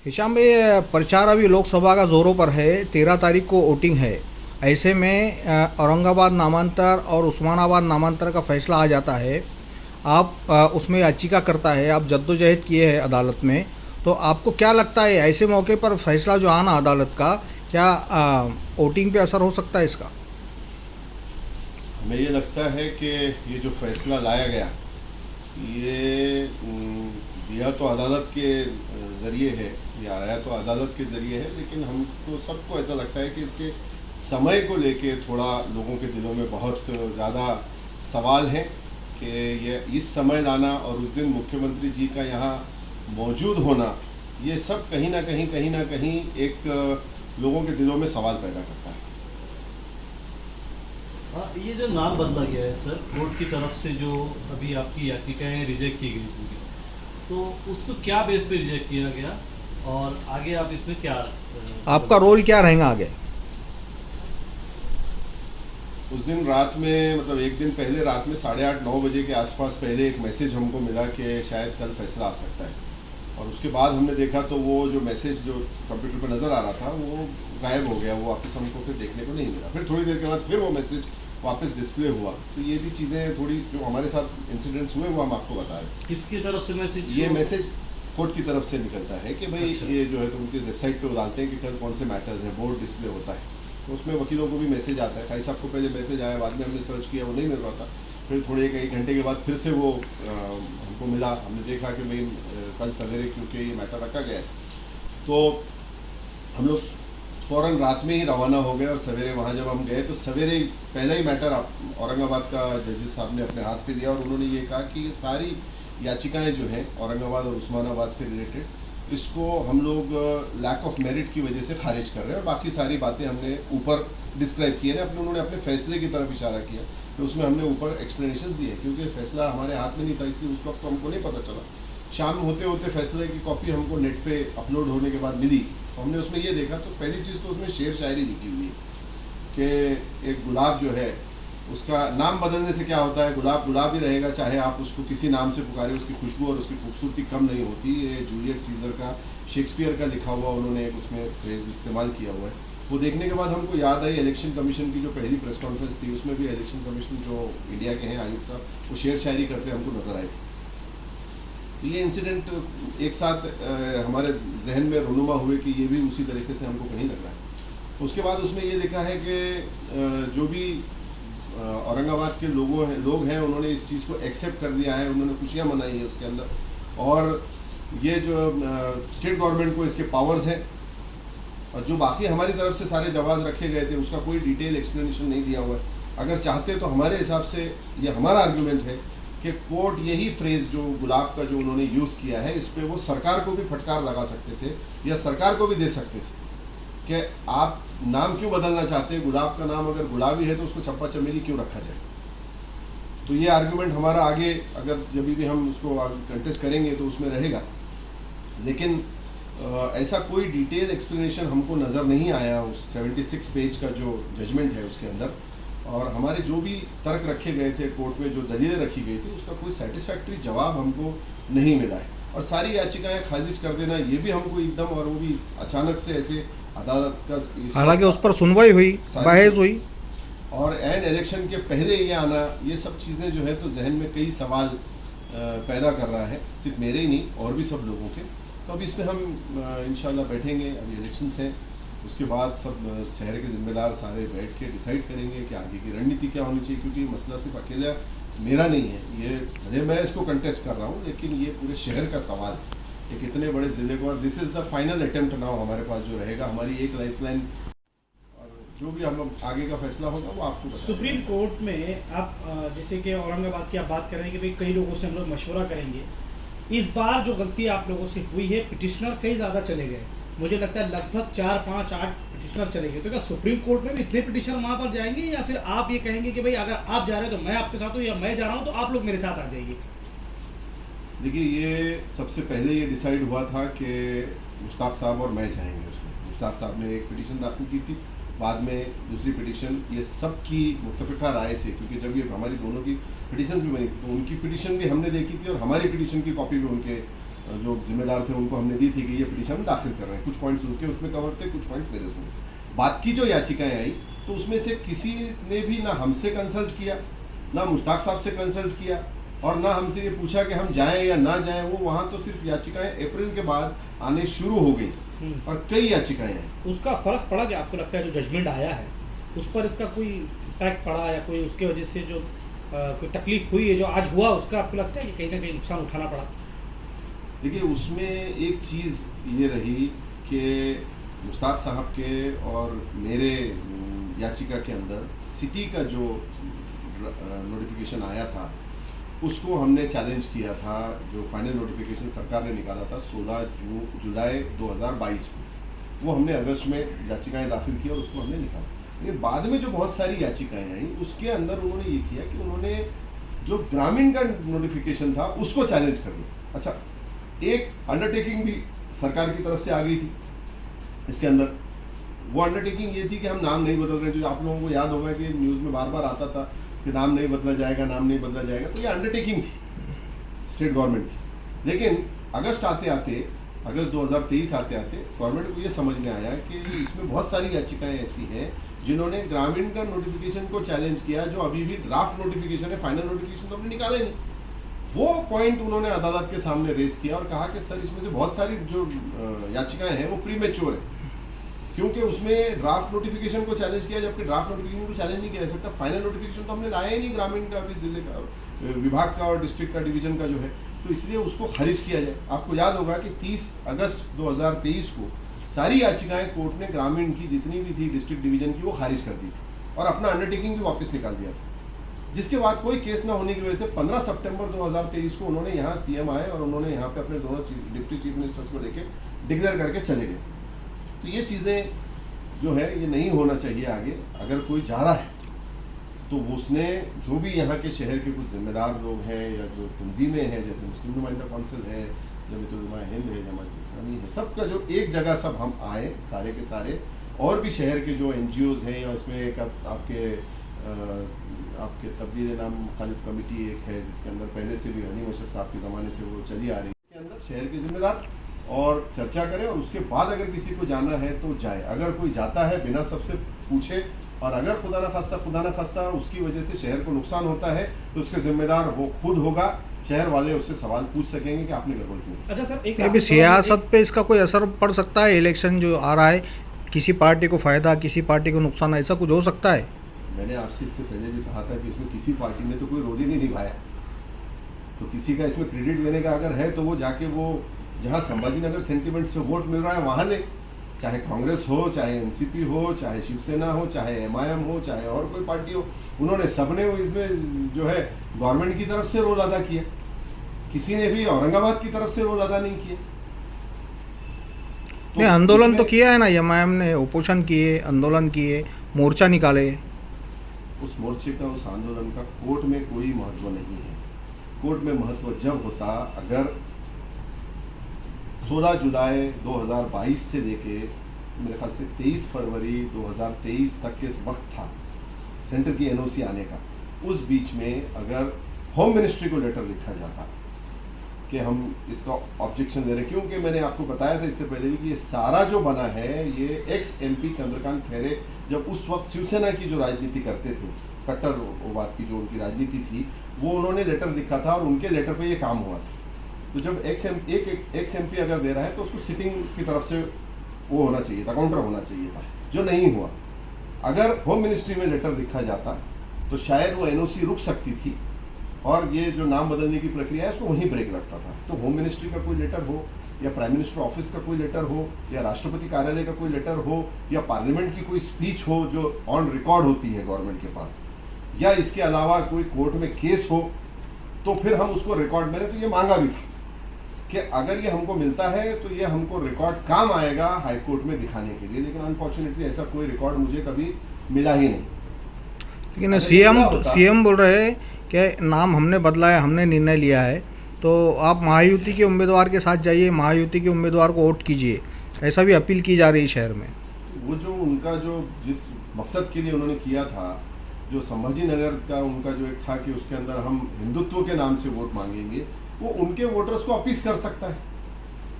Hisham भाई, प्रचार अभी लोकसभा का जोरों पर है। 13 तारीख को वोटिंग है। ऐसे में औरंगाबाद नामांतर और उस्मानाबाद नामांतर का फैसला आ जाता है। आप उसमें याचिका करता है, आप जद्दोजहद किए हैं अदालत में। तो आपको क्या लगता है ऐसे मौके पर फैसला जो आना अदालत का, क्या वोटिंग पे असर हो सकता है इसका? हमें ये लगता है कि ये जो फैसला लाया गया, ये दिया तो अदालत के ज़रिए है, या आया तो अदालत के ज़रिए है, लेकिन हमको सबको ऐसा लगता है कि इसके समय को लेके थोड़ा लोगों के दिलों में बहुत ज़्यादा सवाल हैं कि ये इस समय लाना और उस दिन मुख्यमंत्री जी का यहाँ मौजूद होना, ये सब कहीं ना कहीं एक लोगों के दिलों में सवाल पैदा करता है। हाँ, ये जो नाम बदला गया है सर, कोर्ट की तरफ से जो अभी आपकी याचिकाएं रिजेक्ट की गई पूरी, तो उसको क्या बेस पे रिजेक्ट किया गया और आगे आप इसमें क्या आपका रोल क्या रहेगा आगे? उस दिन रात में, मतलब एक दिन पहले रात में 8:30-9 बजे के आसपास पहले एक मैसेज हमको मिला कि शायद कल फैसला आ सकता है, और उसके बाद हमने देखा तो वो जो मैसेज जो कंप्यूटर पर नज़र आ रहा था वो गायब हो गया। वो वापस हमको फिर देखने को नहीं मिला। फिर थोड़ी देर के बाद फिर वो मैसेज वापस डिस्प्ले हुआ। तो ये भी चीज़ें थोड़ी जो हमारे साथ इंसिडेंट्स हुए वो हम आपको बता रहे हैं। किसकी तरफ से मैसेज? ये मैसेज कोर्ट की तरफ से निकलता है कि भाई अच्छा। ये जो है तो उनकी वेबसाइट पे वो डालते हैं कि कल कौन से मैटर्स हैं, बोर्ड डिस्प्ले होता है, तो उसमें वकीलों को भी मैसेज आता है। भाई साहब को पहले मैसेज आया, बाद में हमने सर्च किया, वो नहीं मिल रहा था। फिर थोड़े एक घंटे के बाद फिर से वो हमको मिला। हमने देखा कि भाई कल सवेरे क्योंकि ये मैटर रखा गया है, तो हम लोग फ़ौरन रात में ही रवाना हो गए। और सवेरे वहाँ जब हम गए तो सवेरे पहला ही मैटर औरंगाबाद का जजेस साहब ने अपने हाथ पे दिया, और उन्होंने ये कहा कि ये सारी याचिकाएं जो हैं औरंगाबाद और उस्मानाबाद से रिलेटेड, इसको हम लोग लैक ऑफ मेरिट की वजह से खारिज कर रहे हैं। और बाकी सारी बातें हमने ऊपर डिस्क्राइब किए हैं। उन्होंने अपने फैसले की तरफ इशारा किया, तो उसमें हमने ऊपर एक्सप्लेनेशन दिए, क्योंकि फैसला हमारे हाथ में नहीं था, इसलिए उस वक्त तो हमको नहीं पता चला। शाम होते होते फैसले की कॉपी हमको नेट पे अपलोड होने के बाद मिली, तो हमने उसमें ये देखा तो पहली चीज़ तो उसमें शेर शायरी लिखी हुई है कि एक गुलाब जो है उसका नाम बदलने से क्या होता है, गुलाब गुलाब ही रहेगा, चाहे आप उसको किसी नाम से पुकारें, उसकी खुशबू और उसकी खूबसूरती कम नहीं होती। ये जूलियट सीजर का, शेक्सपियर का लिखा हुआ उन्होंने एक उसमें फ्रेज इस्तेमाल किया हुआ है। वो देखने के बाद हमको याद आई इलेक्शन कमीशन की जो पहली प्रेस कॉन्फ्रेंस थी, उसमें भी इलेक्शन कमीशन जो इंडिया के हैं आयुक्त साहब, वो शेर शायरी करते हमको नजर आए थे। तो ये इंसिडेंट एक साथ हमारे जहन में रुनुमा हुए कि ये भी उसी तरीके से हमको कहीं लग रहा है। उसके बाद उसमें ये लिखा है कि जो भी औरंगाबाद के लोग हैं उन्होंने इस चीज़ को एक्सेप्ट कर लिया है, उन्होंने खुशियाँ मनाई है उसके अंदर, और ये जो स्टेट गवर्नमेंट को इसके पावर्स हैं, और जो बाकी हमारी तरफ से सारे जवाब रखे गए थे उसका कोई डिटेल एक्सप्लेनेशन नहीं दिया हुआ है। अगर चाहते तो हमारे हिसाब से ये हमारा आर्गुमेंट है कि कोर्ट यही फ्रेज जो गुलाब का जो उन्होंने यूज़ किया है, इस पर वो सरकार को भी फटकार लगा सकते थे, या सरकार को भी दे सकते थे कि आप नाम क्यों बदलना चाहते हैं, गुलाब का नाम अगर गुलाबी है तो उसको चंपा चमेली क्यों रखा जाए। तो ये आर्गुमेंट हमारा आगे अगर जब भी हम उसको कंटेस्ट करेंगे तो उसमें रहेगा, लेकिन ऐसा कोई डिटेल एक्सप्लेनेशन हमको नज़र नहीं आया उस 76 पेज का जो जजमेंट है उसके अंदर। और हमारे जो भी तर्क रखे गए थे कोर्ट में, जो दलीलें रखी गई थी, उसका कोई सेटिस्फैक्ट्री जवाब हमको नहीं मिला है। और सारी याचिकाएं खारिज कर देना, ये भी हमको एकदम, और वो भी अचानक से ऐसे अदालत का, हालांकि उस पर सुनवाई हुई, बहस हुई, और एंड इलेक्शन के पहले ये आना, ये सब चीज़ें जो है तो जहन में कई सवाल पैदा कर रहा है, सिर्फ मेरे ही नहीं और भी सब लोगों के। तो अब इसमें हम इंशाल्लाह बैठेंगे, अभी इलेक्शंस हैं, उसके बाद सब शहर के ज़िम्मेदार सारे बैठ के डिसाइड करेंगे कि आगे की रणनीति क्या होनी चाहिए, क्योंकि मसला सिर्फ अकेला मेरा नहीं है, ये भले मैं इसको कंटेस्ट कर रहा हूँ, लेकिन ये पूरे शहर का सवाल है। एक इतने बड़े ज़िले को, और this is the final attempt now हमारे पास जो रहेगा, हमारी एक लाइफलाइन, और जो भी हम आगे का फैसला होगा वो आपको बताएंगे। सुप्रीम कोर्ट में आप जैसे कि औरंगाबाद की आप बात करेंगे कि भाई कई लोगों से हम लोग मशवरा करेंगे। इस बार जो गलती आप लोगों से हुई है, पिटिशनर कई ज़्यादा चले गए, मुझे लगता है लगभग 4, 5, 8 पिटिशनर चले गए। तो क्या सुप्रीम कोर्ट में भी इतने पिटिशनर वहाँ पर जाएंगे, या फिर आप ये कहेंगे कि भाई अगर आप जा रहे हो तो मैं आपके साथ हूँ, या मैं जा रहा हूँ तो आप लोग मेरे साथ आ जाइए? देखिए, ये सबसे पहले ये डिसाइड हुआ था कि मुश्ताक साहब और मैं जाएंगे उसमें। मुश्ताक साहब ने एक पिटीशन दाखिल की थी, बाद में दूसरी पिटीशन, ये सब की मुत्तफ़िक़ा राय से, क्योंकि जब ये हमारी दोनों की पिटीशन भी बनी थी तो उनकी पिटीशन भी हमने देखी थी और हमारी पिटीशन की कॉपी भी उनके जो जिम्मेदार थे उनको हमने दी थी कि ये पिटीशन दाखिल कर रहे हैं। कुछ पॉइंट्स उनके उसमें कवर थे, कुछ पॉइंट्स मेरे उसमें थे। बात की जो याचिकाएं आई तो उसमें से किसी ने भी ना हमसे कंसल्ट किया, ना मुश्ताक साहब से कंसल्ट किया, और ना हमसे ये पूछा कि हम जाएं या ना जाएं। वो वहाँ तो सिर्फ याचिकाएं अप्रैल के बाद आने शुरू हो गई और कई याचिकाएं हैं। उसका फर्क पड़ा क्या आपको लगता है? जो जजमेंट आया है उस पर इसका कोई इम्पैक्ट पड़ा या कोई उसके वजह से जो कोई तकलीफ हुई है जो आज हुआ, उसका आपको लगता है कि कहीं ना कहीं नुकसान उठाना पड़ा? देखिए, उसमें एक चीज़ ये रही कि मुश्ताक साहब के और मेरे याचिका के अंदर सिटी का जो नोटिफिकेशन आया था उसको हमने चैलेंज किया था। जो फाइनल नोटिफिकेशन सरकार ने निकाला था 16 जुलाई 2022 को, वो हमने अगस्त में याचिकाएं दाखिल की और उसको हमने निकाला। लेकिन बाद में जो बहुत सारी याचिकाएं आई उसके अंदर उन्होंने ये किया कि उन्होंने जो ग्रामीण का नोटिफिकेशन था उसको चैलेंज कर दिया। अच्छा, एक अंडरटेकिंग भी सरकार की तरफ से आ गई थी इसके अंदर। वो अंडरटेकिंग ये थी कि हम नाम नहीं बदल रहे। जो आप लोगों को याद होगा कि न्यूज़ में बार बार आता था कि नाम नहीं बदला जाएगा, नाम नहीं बदला जाएगा। तो ये अंडरटेकिंग थी स्टेट गवर्नमेंट की। लेकिन अगस्त 2023 आते आते गवर्नमेंट को ये समझ में आया कि इसमें बहुत सारी याचिकाएं ऐसी हैं जिन्होंने ग्रामीण का नोटिफिकेशन को चैलेंज किया, जो अभी भी ड्राफ्ट नोटिफिकेशन है, फाइनल नोटिफिकेशन तो हमने निकाला ही नहीं। वो पॉइंट उन्होंने अदालत के सामने रेस किया और कहा कि सर इसमें से बहुत सारी जो याचिकाएं हैं वो प्रीमेच्योर है, क्योंकि उसमें ड्राफ्ट नोटिफिकेशन को चैलेंज किया, जबकि ड्राफ्ट नोटिफिकेशन को चैलेंज नहीं किया जा सकता। फाइनल नोटिफिकेशन तो हमने लाया ही नहीं ग्रामीण का, अभी जिले का, विभाग का और डिस्ट्रिक्ट का, डिवीजन का जो है, तो इसलिए उसको खारिज किया जाए। आपको याद होगा कि 30 अगस्त 2023 को सारी याचिकाएं कोर्ट ने ग्रामीण की जितनी भी थी डिस्ट्रिक्ट डिवीजन की वो खारिज कर दी थी और अपना अंडरटेकिंग भी वापस निकाल दिया था। जिसके बाद कोई केस ना होने की वजह से 15 सितंबर 2023 को उन्होंने यहाँ सीएम आए और उन्होंने यहाँ पे अपने दोनों डिप्टी चीफ मिनिस्टर्स को लेके डिक्लेयर करके चले गए। तो ये चीज़ें जो है ये नहीं होना चाहिए आगे। अगर कोई जा रहा है तो उसने जो भी यहाँ के शहर के कुछ जिम्मेदार लोग हैं या जो तंजीमें हैं, जैसे मुस्लिम नुमाइंदा कौंसिल है, जमीयत उलमा हिंद है, जमात इस्लामी है, सबका जो एक जगह सब हम आए सारे के सारे, और भी शहर के जो NGOs हैं, या उसमें एक आपके तब्दील नाम मुखालिफ कमेटी एक है जिसके अंदर पहले से भी गनी मशर साहब के ज़माने से वो चली आ रही है, इसके अंदर शहर के जिम्मेदार और चर्चा करें और उसके बाद अगर किसी को जाना है तो जाए। अगर कोई जाता है बिना सबसे पूछे और अगर खुदा न खास्ता उसकी वजह से शहर को नुकसान होता है तो उसके जिम्मेदार वो खुद होगा। शहर वाले उससे सवाल पूछ सकेंगे कि आपने गड़बड़ क्यों। अच्छा सर, एक अभी सियासत पे इसका कोई असर पड़ सकता है? इलेक्शन जो आ रहा है, किसी पार्टी को फ़ायदा किसी पार्टी को नुकसान, ऐसा कुछ हो सकता है? मैंने आपसे इससे पहले भी कहा था कि इसमें किसी पार्टी ने तो कोई रोल ही नहीं निभाया, तो किसी का इसमें क्रेडिट लेने का अगर है तो वो जाके वो जहाँ संभाजी नगर सेंटिमेंट से वोट मिल रहा है वहाँ ले, चाहे कांग्रेस हो, चाहे NCP हो, चाहे शिवसेना हो, चाहे MIM हो, चाहे और कोई पार्टी हो, उन्होंने सबने इसमें जो है गवर्नमेंट की तरफ से रोल अदा किया। किसी ने भी औरंगाबाद की तरफ से रोल अदा नहीं किया। नहीं, आंदोलन तो किया है ना, MIM ने ओपोजिशन किए, आंदोलन किए, मोर्चा निकाले। उस मोर्चे का, उस आंदोलन का कोर्ट में कोई महत्व नहीं है। कोर्ट में महत्व जब होता अगर 16 जुलाई 2022 से लेके मेरे ख्याल से 23 फरवरी 2023 तक के वक्त था सेंटर की NOC आने का, उस बीच में अगर होम मिनिस्ट्री को लेटर लिखा जाता कि हम इसका ऑब्जेक्शन दे रहे हैं, क्योंकि मैंने आपको बताया था इससे पहले भी कि ये सारा जो बना है ये ex-MP चंद्रकांत खैरे जब उस वक्त शिवसेना की जो राजनीति करते थे, कट्टरवाद की जो उनकी राजनीति थी, वो उन्होंने लेटर लिखा था और उनके लेटर पे ये काम हुआ था। तो जब ex-MP अगर दे रहा है तो उसको सिटिंग की तरफ से वो होना चाहिए था, काउंटर होना चाहिए था, जो नहीं हुआ। अगर होम मिनिस्ट्री में लेटर लिखा जाता तो शायद वो NOC रुक सकती थी और ये जो नाम बदलने की प्रक्रिया है उसको वहीं ब्रेक लगता था। तो होम मिनिस्ट्री का कोई लेटर हो या प्राइम मिनिस्टर ऑफिस का कोई लेटर हो या राष्ट्रपति कार्यालय का कोई लेटर हो या पार्लियामेंट की कोई स्पीच हो जो ऑन रिकॉर्ड होती है गवर्नमेंट के पास, या इसके अलावा कोई कोर्ट में केस हो, तो फिर हम उसको रिकॉर्ड, मैंने तो ये मांगा भी था कि अगर ये हमको मिलता है तो ये हमको रिकॉर्ड काम आएगा हाई कोर्ट में दिखाने के लिए। लेकिन अनफॉर्चुनेटली ऐसा कोई रिकॉर्ड मुझे कभी मिला ही नहीं। लेकिन सीएम बोल रहे हैं कि नाम हमने बदला है, हमने निर्णय लिया है, तो आप महायुति के उम्मीदवार के साथ जाइए, महायुति के उम्मीदवार को वोट कीजिए, ऐसा भी अपील की जा रही है शहर में। वो जो उनका जो जिस मकसद के लिए उन्होंने किया था, जो संभाजी नगर का उनका जो एक था कि उसके अंदर हम हिंदुत्व के नाम से वोट मांगेंगे, वो उनके वोटर्स को अपील कर सकता है।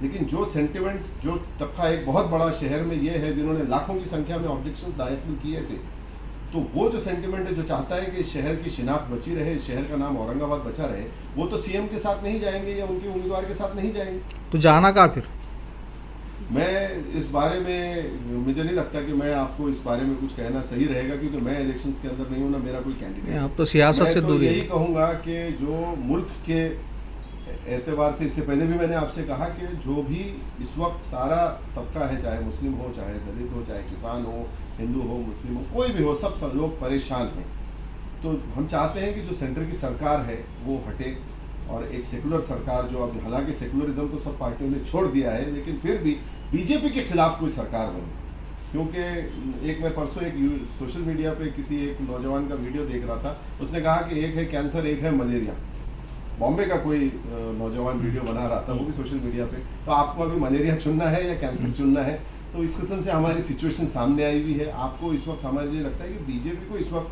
लेकिन जो सेंटिमेंट जो तबका एक बहुत बड़ा शहर में ये है जिन्होंने लाखों की संख्या में ऑब्जेक्शंस दाखिल किए थे, तो वो जो सेंटिमेंट है जो चाहता है कि इस शहर की शिनाख्त बची रहे, इस शहर का नाम औरंगाबाद बचा रहे, वो तो सीएम के साथ नहीं जाएंगे या उनके उम्मीदवार के साथ नहीं जाएंगे। तो जाना कहाँ फिर? मैं इस बारे में, मुझे नहीं लगता कि मैं आपको इस बारे में कुछ कहना सही रहेगा, क्योंकि मैं इलेक्शंस के अंदर नहीं हूँ, ना मेरा कोई कैंडिडेट। आप तो सियासत से दूर मैं है। यही कहूँगा कि जो मुल्क के एतबार से, इससे पहले भी मैंने आपसे कहा कि जो भी इस वक्त सारा तबका है, चाहे मुस्लिम हो, चाहे दलित हो, चाहे किसान हो, हिंदू हो, मुस्लिम हो, कोई भी हो, सब लोग परेशान हैं। तो हम चाहते हैं कि जो सेंटर की सरकार है वो हटे और एक सेकुलर सरकार, जो अब हालांकि सेकुलरिज्म तो सब पार्टियों ने छोड़ दिया है, लेकिन फिर भी बीजेपी के खिलाफ कोई सरकार बने। क्योंकि मैं परसों एक सोशल मीडिया पे किसी एक नौजवान का वीडियो देख रहा था, उसने कहा कि एक है कैंसर, एक है मलेरिया। बॉम्बे का कोई नौजवान वीडियो बना रहा था, वो भी सोशल मीडिया पे। तो आपको अभी मलेरिया चुनना है या कैंसर चुनना है? तो इस किस्म से हमारी सिचुएशन सामने आई हुई है। आपको इस वक्त हमारे लिए लगता है कि बीजेपी को इस वक्त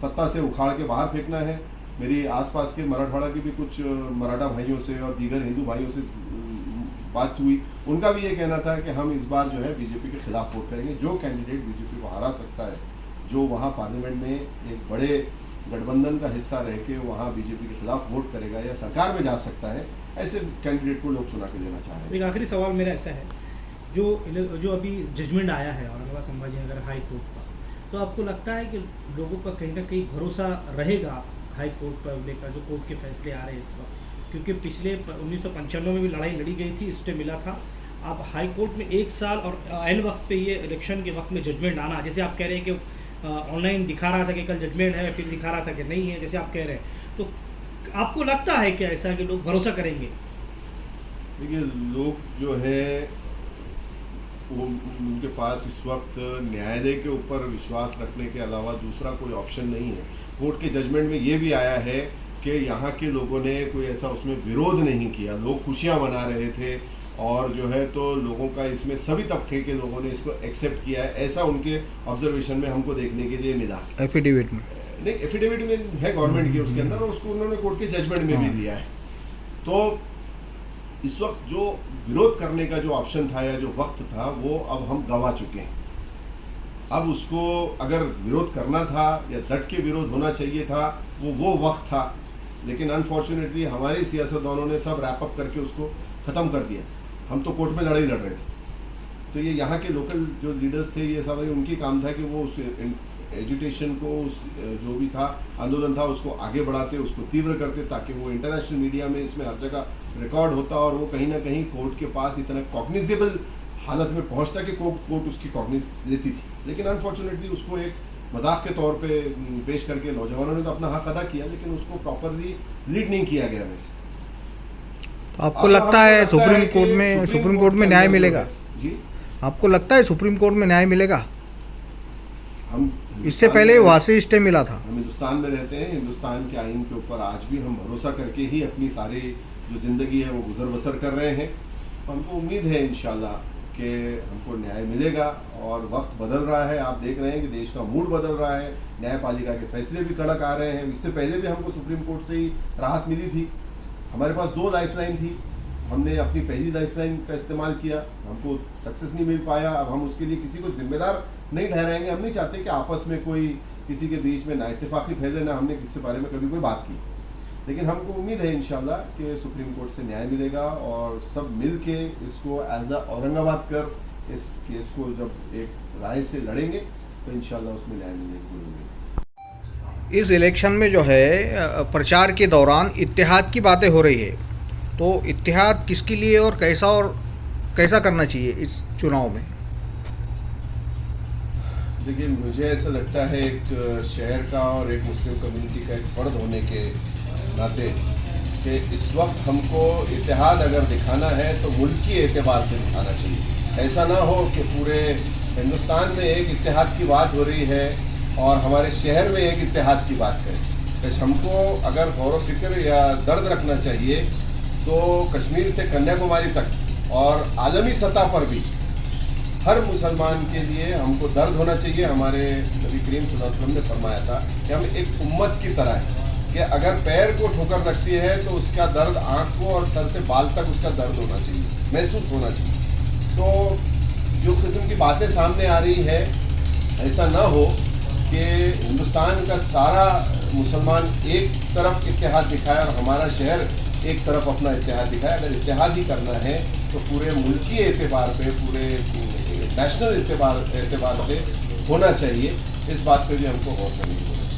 सत्ता से उखाड़ के बाहर फेंकना है। मेरी आसपास के मराठवाड़ा के भी कुछ मराठा भाइयों से और दीगर हिंदू भाइयों से बात हुई, उनका भी ये कहना था कि हम इस बार जो है बीजेपी के खिलाफ वोट करेंगे। जो कैंडिडेट बीजेपी को हरा सकता है, जो वहाँ पार्लियामेंट में एक बड़े गठबंधन का हिस्सा रह के वहाँ बीजेपी के खिलाफ वोट करेगा या सरकार में जा सकता है, ऐसे कैंडिडेट को लोग चुना के देना चाह रहे हैं। एक आखिरी सवाल मेरा ऐसा है, जो अभी जजमेंट आया है औरंगाबाद संभाजीनगर हाई कोर्ट का, तो आपको लगता है कि लोगों का कहीं ना कहीं भरोसा रहेगा हाई कोर्ट पर लेकर, जो कोर्ट के फैसले आ रहे हैं इस वक्त? क्योंकि पिछले 1995 में भी लड़ाई लड़ी गई थी, स्टे मिला था। अब हाई कोर्ट में 1 साल और एन वक्त पे ये इलेक्शन के वक्त में जजमेंट आना, जैसे आप कह रहे हैं कि ऑनलाइन दिखा रहा था कि कल जजमेंट है, फिर दिखा रहा था कि नहीं है, जैसे आप कह रहे हैं, तो आपको लगता है कि ऐसा कि लोग भरोसा करेंगे? देखिए, लोग जो है वो, उनके पास इस वक्त न्यायालय के ऊपर विश्वास रखने के अलावा दूसरा कोई ऑप्शन नहीं है। कोर्ट के जजमेंट में ये भी आया है कि यहाँ के लोगों ने कोई ऐसा उसमें विरोध नहीं किया, लोग खुशियाँ मना रहे थे और जो है तो लोगों का इसमें सभी तबके के लोगों ने इसको एक्सेप्ट किया है, ऐसा उनके ऑब्जर्वेशन में हमको देखने के लिए मिला। एफिडेविट में नहीं, एफिडेविट में है गवर्नमेंट के उसके अंदर, और उसको उन्होंने कोर्ट के जजमेंट में भी दिया है। तो इस वक्त जो विरोध करने का जो ऑप्शन था या जो वक्त था, वो अब हम गंवा चुके हैं। अब उसको अगर विरोध करना था या डट के विरोध होना चाहिए था, वो वक्त था, लेकिन अनफॉर्चुनेटली हमारे सियासतदानों ने सब रैप अप करके उसको ख़त्म कर दिया। हम तो कोर्ट में लड़ाई लड़ रहे थे, तो ये यहाँ के लोकल जो लीडर्स थे, ये सब उनकी काम था कि वो उस एजुटेशन को, उस जो भी था आंदोलन था, उसको आगे बढ़ाते, उसको तीव्र करते, ताकि वो इंटरनेशनल मीडिया में इसमें हर जगह रिकॉर्ड होता और वो कहीं ना कहीं कोर्ट के पास इतना कॉग्निजेबल हालत में पहुंचता कि कोर्ट उसकी कॉग्निज लेती थी। लेकिन अनफॉर्चुनेटली उसको एक मजाक के तौर पे पेश करके नौजवानों ने तो अपना हक अदा किया, लेकिन उसको प्रॉपरली लीड नहीं किया गया वैसे। तो आपको लगता है सुप्रीम कोर्ट में न्याय मिलेगा? जी, आपको लगता है सुप्रीम कोर्ट में न्याय मिलेगा? हम इससे पहले वासी स्टे मिला था। हम हिंदुस्तान में रहते हैं, हिंदुस्तान के आइन के ऊपर आज भी हम भरोसा करके ही अपनी सारी जो ज़िंदगी है वो गुजर बसर कर रहे हैं। हमको उम्मीद है इंशाल्लाह कि हमको न्याय मिलेगा, और वक्त बदल रहा है, आप देख रहे हैं कि देश का मूड बदल रहा है, न्यायपालिका के फैसले भी कड़क आ रहे हैं। इससे पहले भी हमको सुप्रीम कोर्ट से ही राहत मिली थी। हमारे पास 2 लाइफलाइन थी, हमने अपनी पहली लाइफलाइन का इस्तेमाल किया, हमको सक्सेस नहीं मिल पाया। अब हम उसके लिए किसी को जिम्मेदार नहीं ठहराएंगे। हम नहीं चाहते कि आपस में कोई किसी के बीच में नाइत्तेफाकी फैले, ना हमने किसी बारे में कभी कोई बात की। लेकिन हमको उम्मीद है इंशाल्लाह कि सुप्रीम कोर्ट से न्याय मिलेगा, और सब मिल के इसको एज अ औरंगाबाद कर इस केस को जब एक राय से लड़ेंगे तो इंशाल्लाह उसमें न्याय मिलेगी। इस इलेक्शन में जो है प्रचार के दौरान इत्तेहाद की बातें हो रही है, तो इत्तेहाद किसके लिए और कैसा करना चाहिए इस चुनाव में? देखिए, मुझे ऐसा लगता है एक शहर का और एक मुस्लिम कम्युनिटी का एक फ़र्द होने के नाते कि इस वक्त हमको इत्तेहाद अगर दिखाना है तो मुल्की एतबार से दिखाना चाहिए। ऐसा ना हो कि पूरे हिंदुस्तान में एक इत्तेहाद की बात हो रही है और हमारे शहर में एक इत्तेहाद की बात करें। तो हमको अगर गौर व फिक्र या दर्द रखना चाहिए तो कश्मीर से कन्याकुमारी तक और आलमी सतह पर भी हर मुसलमान के लिए हमको दर्द होना चाहिए। हमारे नबी करीम सल्लल्लाहु अलैहि वसल्लम ने फरमाया था कि हम एक उम्मत की तरह हैं कि अगर पैर को ठोकर लगती है तो उसका दर्द आँख को और सर से बाल तक उसका दर्द होना चाहिए। महसूस होना चाहिए। तो जो किस्म की बातें सामने आ रही है, ऐसा ना हो कि हिंदुस्तान का सारा मुसलमान एक तरफ इत्तेहाद दिखाए और हमारा शहर एक तरफ अपना इत्तेहाद दिखाए। अगर इत्तेहाद ही करना है तो पूरे मुल्की एतबार पे, पूरे नेशनल एतबार से होना चाहिए। इस बात पे भी हमको गौर करनी चाहिए।